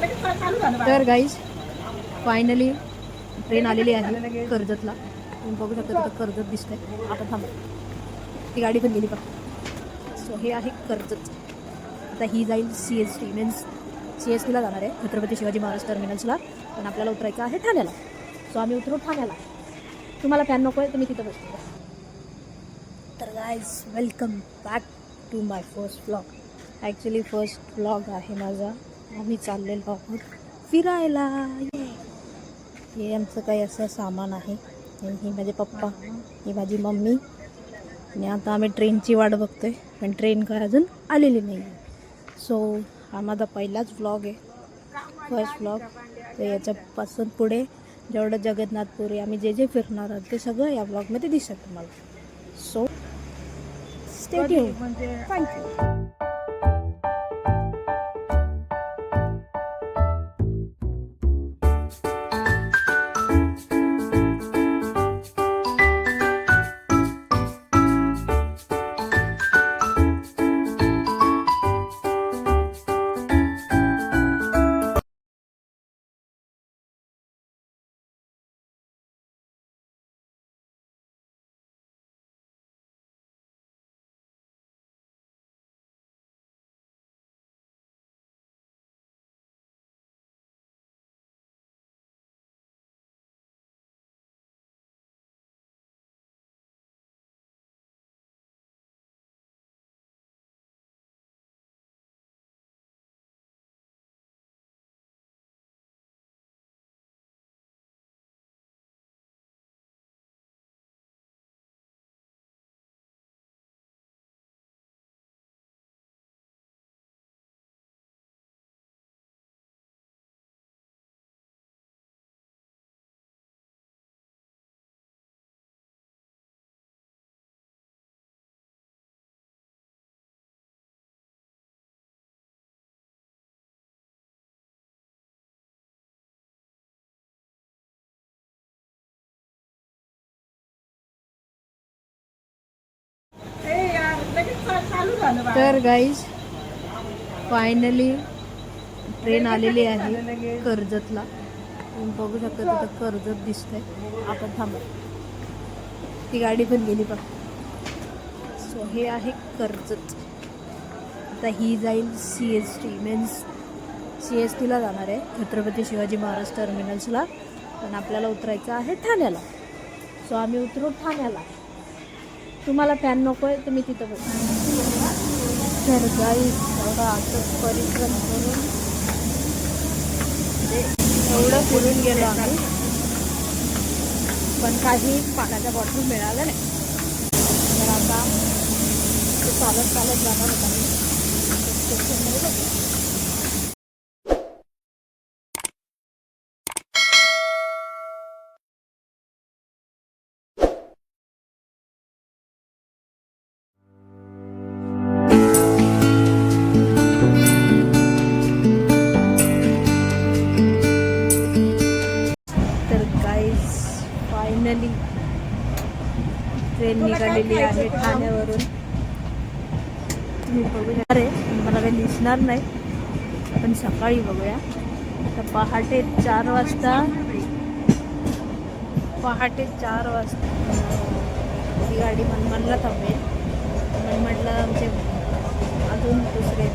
तर guys finally train आलेली आहे कर्जतला. तुम्ही बघू शकता तिथं कर्जत दिसतंय. आता थांबा, ती गाडी पण गेली का. सो हे आहे कर्जत. आता ही जाईल CST मीन्स CSTला जाणार आहे, छत्रपती शिवाजी महाराज टर्मिनल्सला. पण आपल्याला उतरायचं आहे ठाण्याला. सो आम्ही उतरू ठाण्याला. तुम्हाला फॅन नको आहे तर मी तिथं बसतो. तर guys welcome back to my first vlog. Actually first vlog आहे माझा. आम्ही चाललेलो आहोत फिरायला. हे आमचं काही असं सामान आहे. ही माझे पप्पा, ही माझी मम्मी. आणि आता आम्ही ट्रेनची वाट बघतोय, पण ट्रेन काय अजून आलेली नाही. सो हा माझा पहिलाच व्लॉग आहे, फर्स्ट व्लॉग. तर याच्यापासून पुढे जेवढं जगन्नाथपुरी आम्ही जे जे फिरणार आहोत ते सगळं या व्लॉगमध्ये दिसत तुम्हाला. So stay tune. थँक्यू. तर गाईज फायनली ट्रेन आलेली आहे कर्जतला. तुम्ही बघू शकता तिथं कर्जत दिसतंय. आपण थांबा, ती गाडी पण गेली का. सो हे आहे कर्जत. आता ही जाईल CST मीन्स CSTला जाणार आहे, छत्रपती शिवाजी महाराज टर्मिनल्सला. पण आपल्याला उतरायचं आहे ठाण्याला. सो आम्ही उतरू ठाण्याला. तुम्हाला फॅन नको आहे तर मी तिथं बसतो. तर गाईज एवढा असं परिश्रम करून एवढं फिरून गेलो आम्ही, पण काही पाण्याच्या बॉटल मिळाल्या नाही. तर आता चालत चालत जाणार होता मी स्टेशनमध्ये बघू. फायनली ट्रेन निघालेली आहे ठाण्यावरून. तुम्ही बघू शकता. अरे मला काही दिसणार नाही, पण सकाळी बघूया. आता पहाटे 4 वाजता ही गाडी मनमाडला थांबेल. मनमाडला आमचे अजून दुसरे